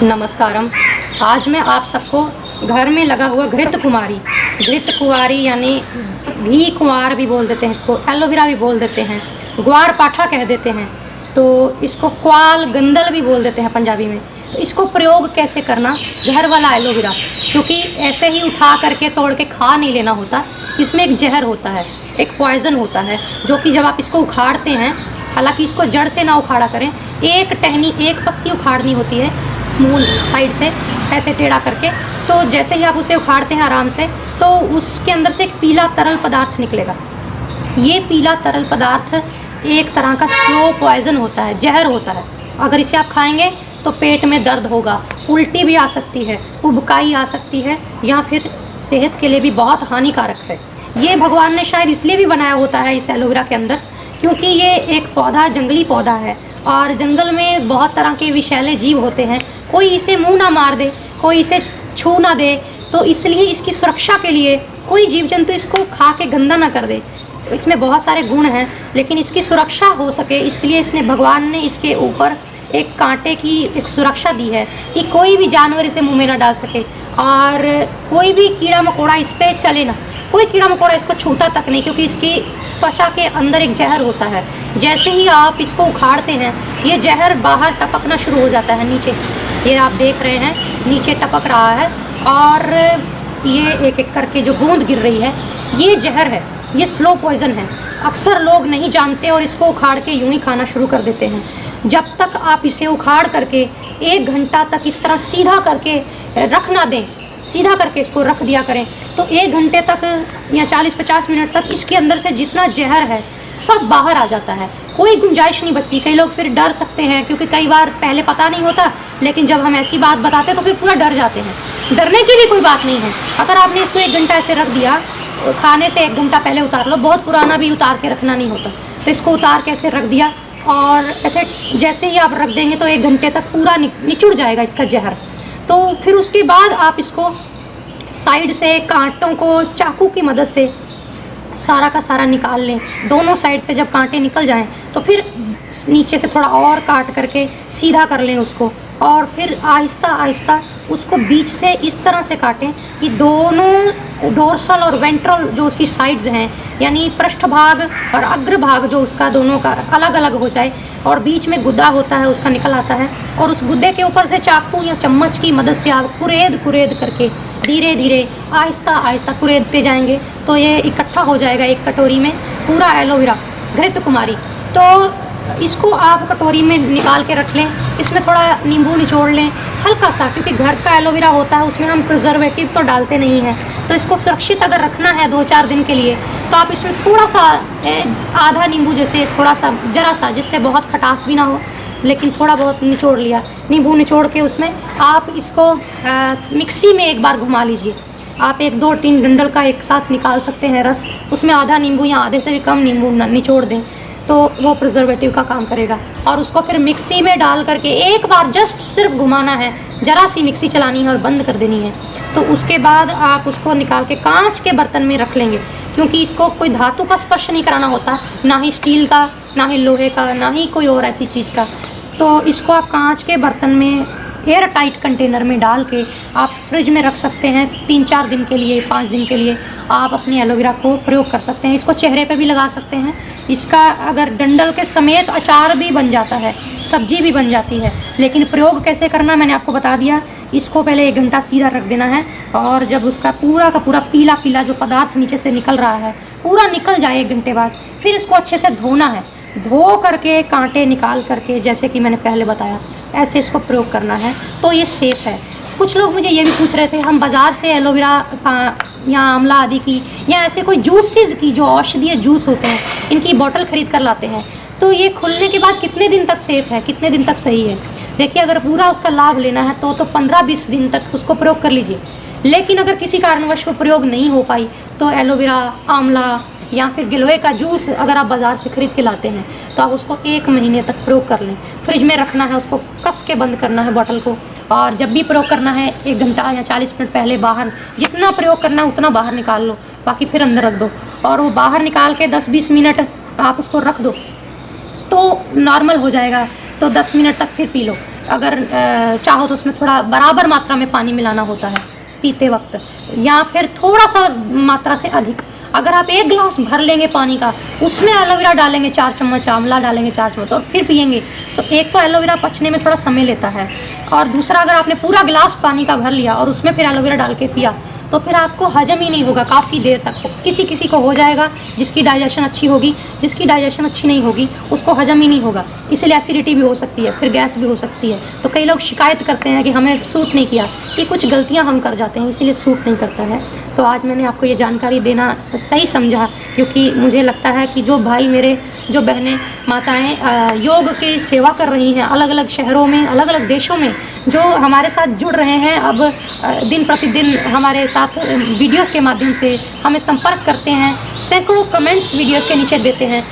नमस्कारम। आज मैं आप सबको घर में लगा हुआ घृत कुंवारी यानी घी कुंवार भी बोल देते हैं, इसको एलोवेरा भी बोल देते हैं, ग्वार पाठा कह देते हैं, तो इसको क्वाल गंदल भी बोल देते हैं पंजाबी में। तो इसको प्रयोग कैसे करना, घर वाला एलोवेरा, क्योंकि ऐसे ही उठा करके तोड़ के खा नहीं लेना होता। इसमें एक जहर होता है, एक पॉइज़न होता है, जो कि जब आप इसको उखाड़ते हैं, हालांकि इसको जड़ से ना उखाड़ा करें, एक टहनी एक पत्ती उखाड़नी होती है मूल साइड से ऐसे टेढ़ा करके। तो जैसे ही आप उसे उखाड़ते हैं आराम से, तो उसके अंदर से एक पीला तरल पदार्थ निकलेगा। ये पीला तरल पदार्थ एक तरह का स्लो पॉइज़न होता है, जहर होता है। अगर इसे आप खाएंगे तो पेट में दर्द होगा, उल्टी भी आ सकती है, उबकाई आ सकती है, या फिर सेहत के लिए भी बहुत हानिकारक है। ये भगवान ने शायद इसलिए भी बनाया होता है इस एलोवेरा के अंदर, क्योंकि ये एक पौधा जंगली पौधा है और जंगल में बहुत तरह के विषैले जीव होते हैं। कोई इसे मुंह ना मार दे, कोई इसे छू ना दे, तो इसलिए इसकी सुरक्षा के लिए कोई जीव जंतु इसको खा के गंदा ना कर दे। इसमें बहुत सारे गुण हैं, लेकिन इसकी सुरक्षा हो सके इसलिए इसने भगवान ने इसके ऊपर एक कांटे की एक सुरक्षा दी है कि कोई भी जानवर इसे मुंह में ना डाल सके, और कोई भी कीड़ा मकोड़ा इस पर चले ना, कोई कीड़ा मकोड़ा इसको छूता तक नहीं, क्योंकि इसकी त्वचा के अंदर एक जहर होता है। जैसे ही आप इसको उखाड़ते हैं, ये जहर बाहर टपकना शुरू हो जाता है नीचे। ये आप देख रहे हैं नीचे टपक रहा है, और ये एक एक करके जो बूंद गिर रही है, ये जहर है, ये स्लो पॉइज़न है। अक्सर लोग नहीं जानते और इसको उखाड़ के यूं ही खाना शुरू कर देते हैं। जब तक आप इसे उखाड़ करके 1 घंटा तक इस तरह सीधा करके रख ना दें, सीधा करके इसको रख दिया करें, तो 1 घंटे तक या 40-50 मिनट तक इसके अंदर से जितना जहर है सब बाहर आ जाता है, कोई गुंजाइश नहीं बचती। कई लोग फिर डर सकते हैं, क्योंकि कई बार पहले पता नहीं होता, लेकिन जब हम ऐसी बात बताते हैं तो फिर पूरा डर जाते हैं। डरने की भी कोई बात नहीं है। अगर आपने इसको 1 घंटा ऐसे रख दिया, खाने से 1 घंटा पहले उतार लो, बहुत पुराना भी उतार के रखना नहीं होता, तो इसको उतार के ऐसे रख दिया, और ऐसे जैसे ही आप रख देंगे तो 1 घंटे तक पूरा निचुड़ जाएगा इसका जहर। तो फिर उसके बाद आप इसको साइड से कांटों को चाकू की मदद से सारा का सारा निकाल लें। दोनों साइड से जब कांटे निकल जाएं तो फिर नीचे से थोड़ा और काट करके सीधा कर लें उसको, और फिर आहिस्ता आहिस्ता उसको बीच से इस तरह से काटें कि दोनों डोर्सल और वेंट्रल जो उसकी साइड्स हैं, यानी पृष्ठ भाग और अग्र भाग जो उसका दोनों का अलग अलग हो जाए, और बीच में गुद्दा होता है उसका निकल आता है, और उस गुद्दे के ऊपर से चाकू या चम्मच की मदद से आप कुरेद करके धीरे धीरे आहिस्ता आहिस्ता कुरेदते जाएंगे, तो ये इकट्ठा हो जाएगा एक कटोरी में पूरा एलोवेरा घृत कुमारी। तो इसको आप कटोरी में निकाल के रख लें, इसमें थोड़ा नींबू निचोड़ लें हल्का सा, क्योंकि घर का एलोवेरा होता है, उसमें हम प्रिजर्वेटिव तो डालते नहीं हैं। तो इसको सुरक्षित अगर रखना है 2-4 दिन के लिए, तो आप इसमें थोड़ा सा आधा नींबू जैसे, थोड़ा सा जरा सा, जिससे बहुत खटास भी ना हो, लेकिन थोड़ा बहुत निचोड़ लिया, नींबू निचोड़ के उसमें आप इसको मिक्सी में एक बार घुमा लीजिए। आप 1-2-3 डंडल का एक साथ निकाल सकते हैं रस, उसमें आधा नींबू या आधे से भी कम नींबू निचोड़ दें, तो वो प्रिजर्वेटिव का काम करेगा। और उसको फिर मिक्सी में डाल करके एक बार जस्ट सिर्फ घुमाना है, ज़रा सी मिक्सी चलानी है और बंद कर देनी है। तो उसके बाद आप उसको निकाल के कांच के बर्तन में रख लेंगे, क्योंकि इसको कोई धातु का स्पर्श नहीं कराना होता, ना ही स्टील का, ना ही लोहे का, ना ही कोई और ऐसी चीज़ का। तो इसको आप कांच के बर्तन में एयर टाइट कंटेनर में डाल के आप फ्रिज में रख सकते हैं 3-4 दिन के लिए, 5 दिन के लिए आप अपनी एलोवेरा को प्रयोग कर सकते हैं। इसको चेहरे पे भी लगा सकते हैं। इसका अगर डंडल के समेत अचार भी बन जाता है, सब्जी भी बन जाती है। लेकिन प्रयोग कैसे करना मैंने आपको बता दिया। इसको पहले 1 घंटा सीधा रख देना है, और जब उसका पूरा का पूरा पीला पीला जो पदार्थ नीचे से निकल रहा है पूरा निकल जाए 1 घंटे बाद, फिर इसको अच्छे से धोना है। धो करके कांटे निकाल करके, जैसे कि मैंने पहले बताया, ऐसे इसको प्रयोग करना है, तो ये सेफ़ है। कुछ लोग मुझे ये भी पूछ रहे थे, हम बाज़ार से एलोवेरा या आंवला आदि की या ऐसे कोई जूसेस की जो औषधीय जूस होते हैं, इनकी बोतल ख़रीद कर लाते हैं, तो ये खुलने के बाद कितने दिन तक सेफ़ है, कितने दिन तक सही है। देखिए, अगर पूरा उसका लाभ लेना है तो 15-20 दिन तक उसको प्रयोग कर लीजिए। लेकिन अगर किसी कारणवश वो प्रयोग नहीं हो पाई, तो एलोवेरा, आंवला या फिर गिलोय का जूस अगर आप बाज़ार से ख़रीद के लाते हैं, तो आप उसको 1 महीने तक प्रयोग कर लें। फ्रिज में रखना है, उसको कस के बंद करना है बॉटल को, और जब भी प्रयोग करना है 1 घंटा या 40 मिनट पहले बाहर, जितना प्रयोग करना है उतना बाहर निकाल लो, बाकी फिर अंदर रख दो। और वो बाहर निकाल के 10-20 मिनट आप उसको रख दो तो नॉर्मल हो जाएगा, तो 10 मिनट तक फिर पी लो। अगर चाहो तो उसमें थोड़ा बराबर मात्रा में पानी मिलाना होता है पीते वक्त, या फिर थोड़ा सा मात्रा से अधिक। अगर आप 1 गिलास भर लेंगे पानी का, उसमें एलोवेरा डालेंगे 4 चम्मच, आंवला डालेंगे 4 चम्मच और फिर पिएंगे, तो एक तो एलोवेरा पचने में थोड़ा समय लेता है, और दूसरा अगर आपने पूरा गिलास पानी का भर लिया और उसमें फिर एलोवेरा डाल के पिया तो फिर आपको हजम ही नहीं होगा काफ़ी देर तक। किसी किसी को हो जाएगा जिसकी डाइजेशन अच्छी होगी, जिसकी डाइजेशन अच्छी नहीं होगी उसको हजम ही नहीं होगा, इसलिए एसिडिटी भी हो सकती है, फिर गैस भी हो सकती है। तो कई लोग शिकायत करते हैं कि हमें सूट नहीं किया, ये कुछ गलतियां हम कर जाते हैं इसीलिए सूट नहीं करता है। तो आज मैंने आपको ये जानकारी देना सही समझा, क्योंकि मुझे लगता है कि जो भाई मेरे, जो बहनें माताएं योग की सेवा कर रही हैं अलग अलग शहरों में, अलग अलग देशों में, जो हमारे साथ जुड़ रहे हैं, अब दिन प्रतिदिन हमारे साथ वीडियोस के माध्यम से हमें संपर्क करते हैं, सैकड़ों कमेंट्स वीडियोस के नीचे देते हैं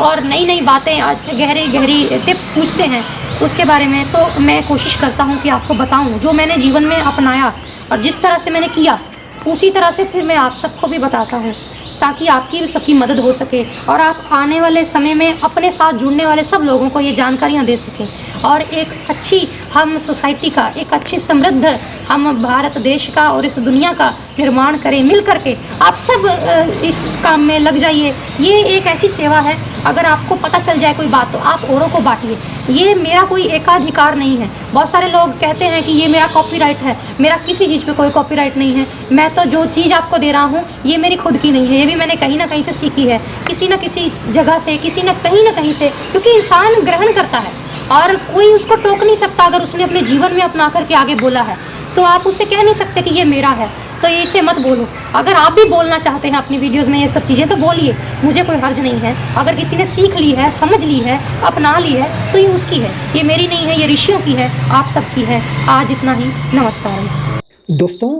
और नई नई बातें, गहरी गहरी टिप्स पूछते हैं उसके बारे में, तो मैं कोशिश करता हूँ कि आपको बताऊँ जो मैंने जीवन में अपनाया और जिस तरह से मैंने किया उसी तरह से फिर मैं आप सबको भी बताता हूँ, ताकि आपकी भी सबकी मदद हो सके और आप आने वाले समय में अपने साथ जुड़ने वाले सब लोगों को ये जानकारियाँ दे सकें और एक अच्छी हम सोसाइटी का, एक अच्छी समृद्ध हम भारत देश का और इस दुनिया का निर्माण करें मिल करके। आप सब इस काम में लग जाइए, ये एक ऐसी सेवा है, अगर आपको पता चल जाए कोई बात तो आप औरों को बांटिए। ये मेरा कोई एकाधिकार नहीं है। बहुत सारे लोग कहते हैं कि ये मेरा कॉपीराइट है, मेरा किसी चीज़ पे कोई कॉपीराइट नहीं है। मैं तो जो चीज़ आपको दे रहा हूँ ये मेरी खुद की नहीं है, ये भी मैंने कहीं ना कहीं से सीखी है, किसी न किसी जगह से, किसी न कहीं से, क्योंकि इंसान ग्रहण करता है और कोई उसको टोक नहीं सकता। अगर उसने अपने जीवन में अपना करके आगे बोला है तो आप उससे कह नहीं सकते कि ये मेरा है, तो ये इसे मत बोलो। अगर आप भी बोलना चाहते हैं अपनी वीडियोस में ये सब चीज़ें तो बोलिए, मुझे कोई हर्ज नहीं है। अगर किसी ने सीख ली है, समझ ली है, अपना ली है तो ये उसकी है, ये मेरी नहीं है, ये ऋषियों की है, आप सबकी है। आज इतना ही, नमस्कार। दोस्तों,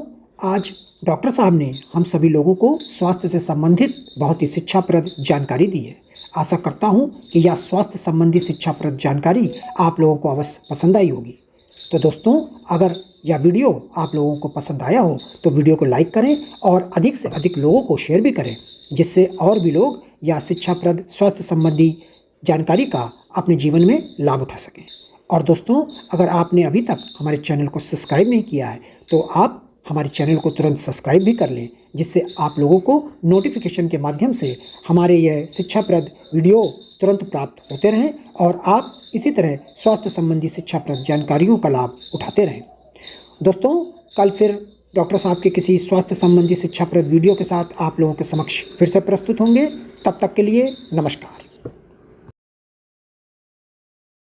आज डॉक्टर साहब ने हम सभी लोगों को स्वास्थ्य से संबंधित बहुत ही शिक्षाप्रद जानकारी दी है। आशा करता हूं कि यह स्वास्थ्य संबंधी शिक्षाप्रद जानकारी आप लोगों को अवश्य पसंद आई होगी। तो दोस्तों, अगर यह वीडियो आप लोगों को पसंद आया हो तो वीडियो को लाइक करें और अधिक से अधिक लोगों को शेयर भी करें, जिससे और भी लोग यह शिक्षाप्रद स्वास्थ्य संबंधी जानकारी का अपने जीवन में लाभ उठा सकें। और दोस्तों, अगर आपने अभी तक हमारे चैनल को सब्सक्राइब नहीं किया है तो आप हमारे चैनल को तुरंत सब्सक्राइब भी कर लें, जिससे आप लोगों को नोटिफिकेशन के माध्यम से हमारे यह शिक्षाप्रद वीडियो तुरंत प्राप्त होते रहें और आप इसी तरह स्वास्थ्य संबंधी शिक्षाप्रद जानकारियों का लाभ उठाते रहें। दोस्तों, कल फिर डॉक्टर साहब के किसी स्वास्थ्य संबंधी शिक्षाप्रद वीडियो के साथ आप लोगों के समक्ष फिर से प्रस्तुत होंगे। तब तक के लिए नमस्कार।